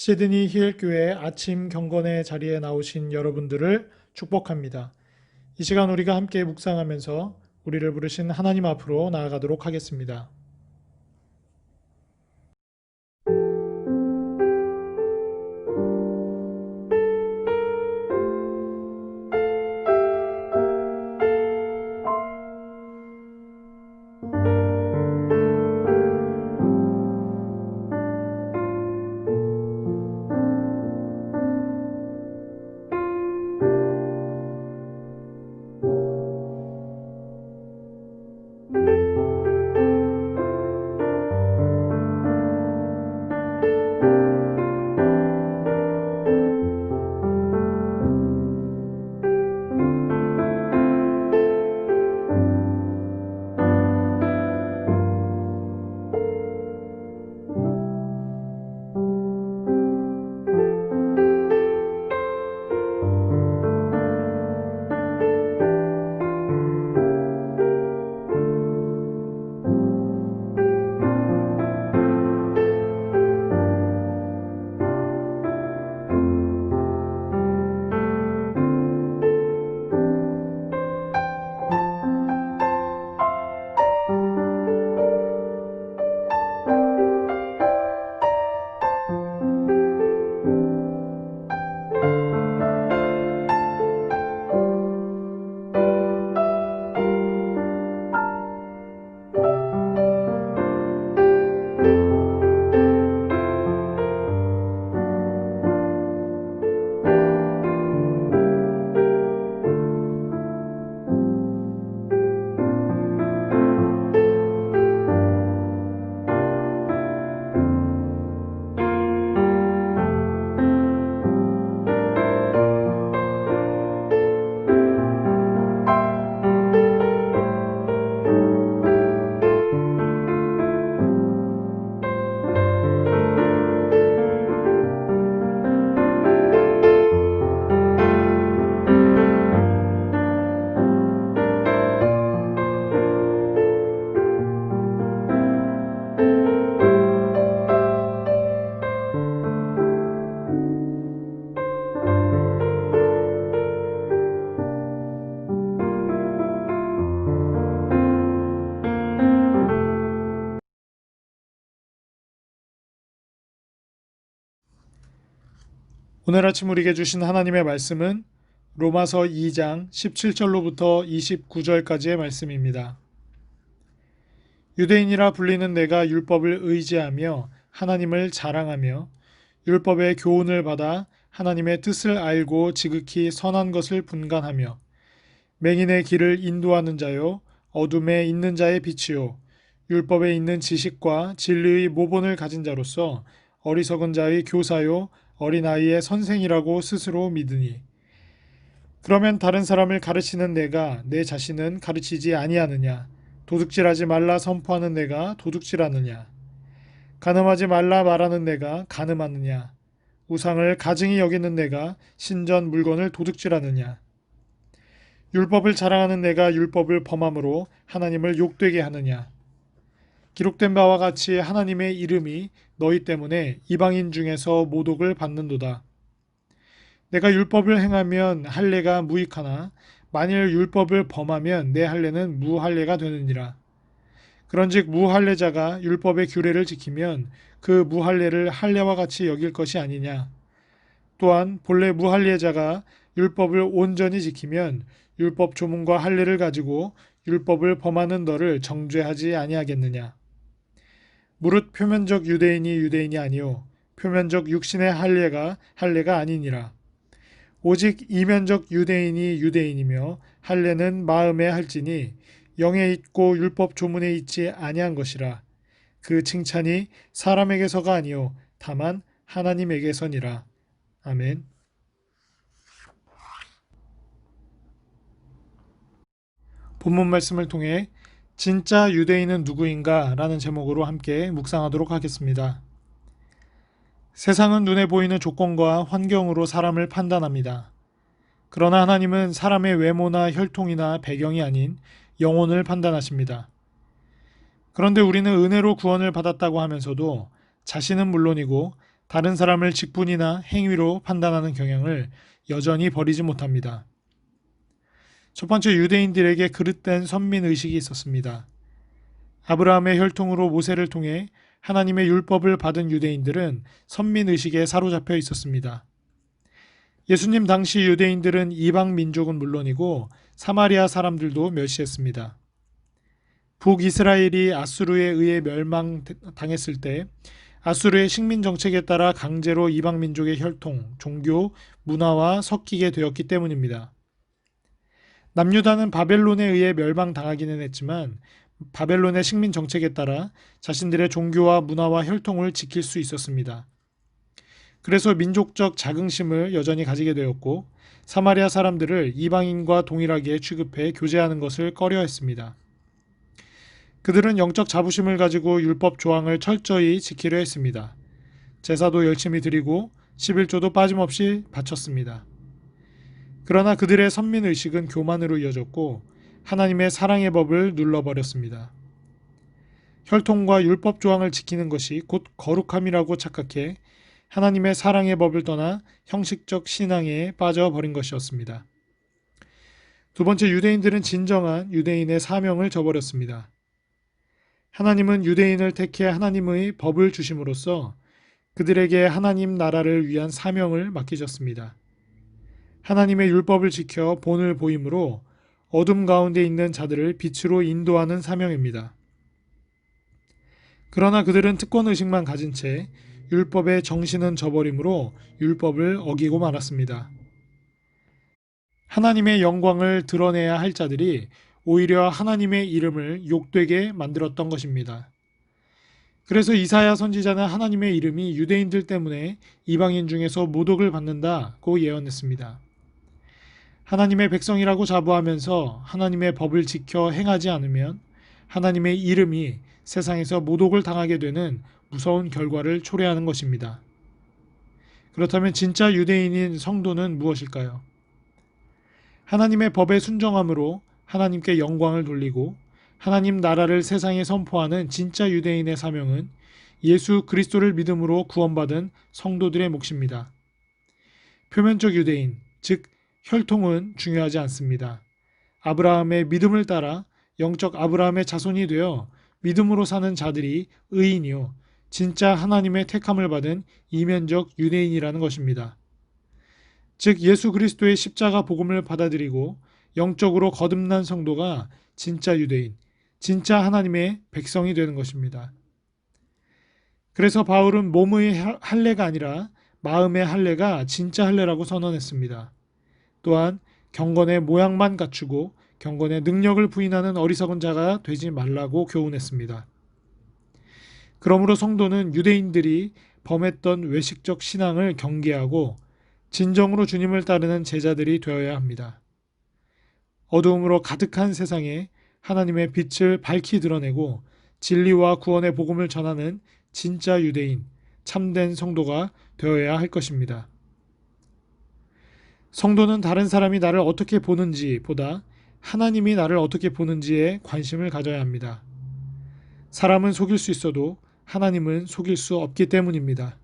시드니 힐교회 아침 경건의 자리에 나오신 여러분들을 축복합니다. 이 시간 우리가 함께 묵상하면서 우리를 부르신 하나님 앞으로 나아가도록 하겠습니다. 오늘 아침 우리에게 주신 하나님의 말씀은 로마서 2장 17절로부터 29절까지의 말씀입니다. 유대인이라 불리는 내가 율법을 의지하며 하나님을 자랑하며 율법의 교훈을 받아 하나님의 뜻을 알고 지극히 선한 것을 분간하며 맹인의 길을 인도하는 자요 어둠에 있는 자의 빛이요 율법에 있는 지식과 진리의 모본을 가진 자로서 어리석은 자의 교사요 어린아이의 선생이라고 스스로 믿으니 그러면 다른 사람을 가르치는 내가 내 자신은 가르치지 아니하느냐? 도둑질하지 말라 선포하는 내가 도둑질하느냐? 간음하지 말라 말하는 내가 간음하느냐? 우상을 가증히 여기는 내가 신전 물건을 도둑질하느냐? 율법을 자랑하는 내가 율법을 범함으로 하나님을 욕되게 하느냐? 기록된 바와 같이 하나님의 이름이 너희 때문에 이방인 중에서 모독을 받는도다. 내가 율법을 행하면 할례가 무익하나 만일 율법을 범하면 내 할례는 무할례가 되느니라. 그런즉 무할례자가 율법의 규례를 지키면 그 무할례를 할례와 같이 여길 것이 아니냐. 또한 본래 무할례자가 율법을 온전히 지키면 율법 조문과 할례를 가지고 율법을 범하는 너를 정죄하지 아니하겠느냐. 무릇 표면적 유대인이 유대인이 아니요 표면적 육신의 할례가 아니니라. 오직 이면적 유대인이 유대인이며 할례는 마음에 할지니 영에 있고 율법 조문에 있지 아니한 것이라. 그 칭찬이 사람에게서가 아니요 다만 하나님에게서니라. 아멘. 본문 말씀을 통해 진짜 유대인은 누구인가? 라는 제목으로 함께 묵상하도록 하겠습니다. 세상은 눈에 보이는 조건과 환경으로 사람을 판단합니다. 그러나 하나님은 사람의 외모나 혈통이나 배경이 아닌 영혼을 판단하십니다. 그런데 우리는 은혜로 구원을 받았다고 하면서도 자신은 물론이고 다른 사람을 직분이나 행위로 판단하는 경향을 여전히 버리지 못합니다. 첫 번째, 유대인들에게 그릇된 선민의식이 있었습니다. 아브라함의 혈통으로 모세를 통해 하나님의 율법을 받은 유대인들은 선민의식에 사로잡혀 있었습니다. 예수님 당시 유대인들은 이방 민족은 물론이고 사마리아 사람들도 멸시했습니다. 북이스라엘이 아수르에 의해 멸망당했을 때 아수르의 식민 정책에 따라 강제로 이방 민족의 혈통, 종교, 문화와 섞이게 되었기 때문입니다. 남유다는 바벨론에 의해 멸망당하기는 했지만 바벨론의 식민 정책에 따라 자신들의 종교와 문화와 혈통을 지킬 수 있었습니다. 그래서 민족적 자긍심을 여전히 가지게 되었고 사마리아 사람들을 이방인과 동일하게 취급해 교제하는 것을 꺼려했습니다. 그들은 영적 자부심을 가지고 율법 조항을 철저히 지키려 했습니다. 제사도 열심히 드리고 11조도 빠짐없이 바쳤습니다. 그러나 그들의 선민의식은 교만으로 이어졌고 하나님의 사랑의 법을 눌러버렸습니다. 혈통과 율법 조항을 지키는 것이 곧 거룩함이라고 착각해 하나님의 사랑의 법을 떠나 형식적 신앙에 빠져버린 것이었습니다. 두 번째, 유대인들은 진정한 유대인의 사명을 저버렸습니다. 하나님은 유대인을 택해 하나님의 법을 주심으로써 그들에게 하나님 나라를 위한 사명을 맡기셨습니다. 하나님의 율법을 지켜 본을 보임으로 어둠 가운데 있는 자들을 빛으로 인도하는 사명입니다. 그러나 그들은 특권의식만 가진 채 율법의 정신은 저버림으로 율법을 어기고 말았습니다. 하나님의 영광을 드러내야 할 자들이 오히려 하나님의 이름을 욕되게 만들었던 것입니다. 그래서 이사야 선지자는 하나님의 이름이 유대인들 때문에 이방인 중에서 모독을 받는다고 예언했습니다. 하나님의 백성이라고 자부하면서 하나님의 법을 지켜 행하지 않으면 하나님의 이름이 세상에서 모독을 당하게 되는 무서운 결과를 초래하는 것입니다. 그렇다면 진짜 유대인인 성도는 무엇일까요? 하나님의 법에 순종함으로 하나님께 영광을 돌리고 하나님 나라를 세상에 선포하는 진짜 유대인의 사명은 예수 그리스도를 믿음으로 구원받은 성도들의 몫입니다. 표면적 유대인, 즉 혈통은 중요하지 않습니다. 아브라함의 믿음을 따라 영적 아브라함의 자손이 되어 믿음으로 사는 자들이 의인이요 진짜 하나님의 택함을 받은 이면적 유대인이라는 것입니다. 즉 예수 그리스도의 십자가 복음을 받아들이고 영적으로 거듭난 성도가 진짜 유대인, 진짜 하나님의 백성이 되는 것입니다. 그래서 바울은 몸의 할례가 아니라 마음의 할례가 진짜 할례라고 선언했습니다. 또한 경건의 모양만 갖추고 경건의 능력을 부인하는 어리석은 자가 되지 말라고 교훈했습니다. 그러므로 성도는 유대인들이 범했던 외식적 신앙을 경계하고 진정으로 주님을 따르는 제자들이 되어야 합니다. 어두움으로 가득한 세상에 하나님의 빛을 밝히 드러내고 진리와 구원의 복음을 전하는 진짜 유대인, 참된 성도가 되어야 할 것입니다. 성도는 다른 사람이 나를 어떻게 보는지 보다 하나님이 나를 어떻게 보는지에 관심을 가져야 합니다. 사람은 속일 수 있어도 하나님은 속일 수 없기 때문입니다.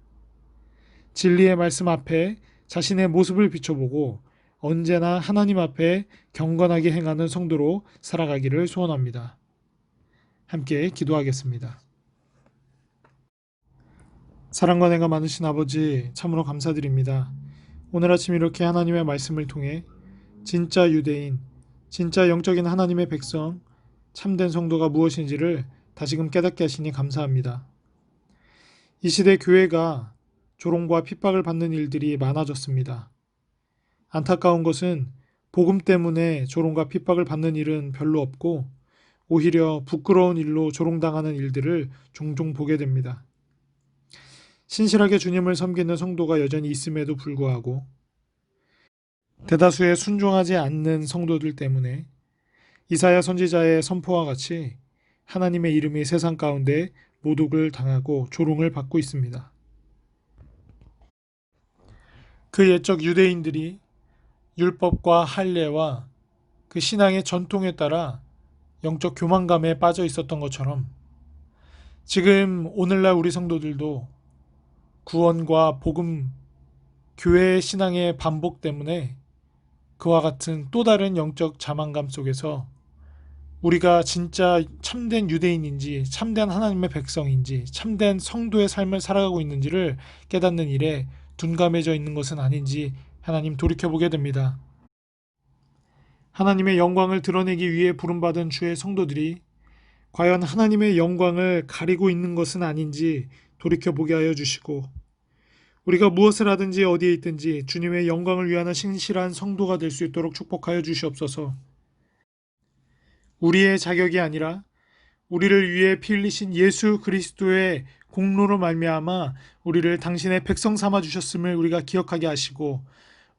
진리의 말씀 앞에 자신의 모습을 비춰보고 언제나 하나님 앞에 경건하게 행하는 성도로 살아가기를 소원합니다. 함께 기도하겠습니다. 사랑과 내가 많으신 아버지 참으로 감사드립니다. 오늘 아침 이렇게 하나님의 말씀을 통해 진짜 유대인, 진짜 영적인 하나님의 백성, 참된 성도가 무엇인지를 다시금 깨닫게 하시니 감사합니다. 이 시대 교회가 조롱과 핍박을 받는 일들이 많아졌습니다. 안타까운 것은 복음 때문에 조롱과 핍박을 받는 일은 별로 없고 오히려 부끄러운 일로 조롱당하는 일들을 종종 보게 됩니다. 신실하게 주님을 섬기는 성도가 여전히 있음에도 불구하고 대다수의 순종하지 않는 성도들 때문에 이사야 선지자의 선포와 같이 하나님의 이름이 세상 가운데 모독을 당하고 조롱을 받고 있습니다. 그 옛적 유대인들이 율법과 할례와 그 신앙의 전통에 따라 영적 교만감에 빠져 있었던 것처럼 지금 오늘날 우리 성도들도 구원과 복음, 교회의 신앙의 반복 때문에 그와 같은 또 다른 영적 자만감 속에서 우리가 진짜 참된 유대인인지, 참된 하나님의 백성인지, 참된 성도의 삶을 살아가고 있는지를 깨닫는 일에 둔감해져 있는 것은 아닌지 하나님 돌이켜보게 됩니다. 하나님의 영광을 드러내기 위해 부름받은 주의 성도들이 과연 하나님의 영광을 가리고 있는 것은 아닌지 돌이켜보게 하여 주시고, 우리가 무엇을 하든지 어디에 있든지 주님의 영광을 위하는 신실한 성도가 될 수 있도록 축복하여 주시옵소서. 우리의 자격이 아니라 우리를 위해 피 흘리신 예수 그리스도의 공로로 말미암아 우리를 당신의 백성 삼아 주셨음을 우리가 기억하게 하시고,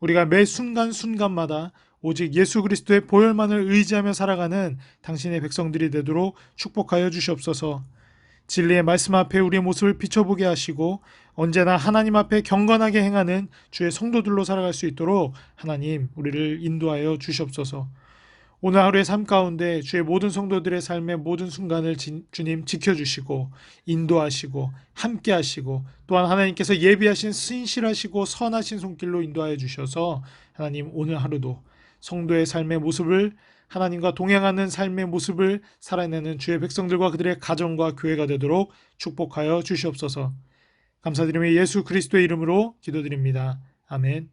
우리가 매 순간순간마다 오직 예수 그리스도의 보혈만을 의지하며 살아가는 당신의 백성들이 되도록 축복하여 주시옵소서. 진리의 말씀 앞에 우리의 모습을 비춰보게 하시고 언제나 하나님 앞에 경건하게 행하는 주의 성도들로 살아갈 수 있도록 하나님 우리를 인도하여 주시옵소서. 오늘 하루의 삶 가운데 주의 모든 성도들의 삶의 모든 순간을 주님 지켜주시고 인도하시고 함께하시고, 또한 하나님께서 예비하신 신실하시고 선하신 손길로 인도하여 주셔서 하나님 오늘 하루도 성도의 삶의 모습을, 하나님과 동행하는 삶의 모습을 살아내는 주의 백성들과 그들의 가정과 교회가 되도록 축복하여 주시옵소서. 감사드리며 예수 그리스도의 이름으로 기도드립니다. 아멘.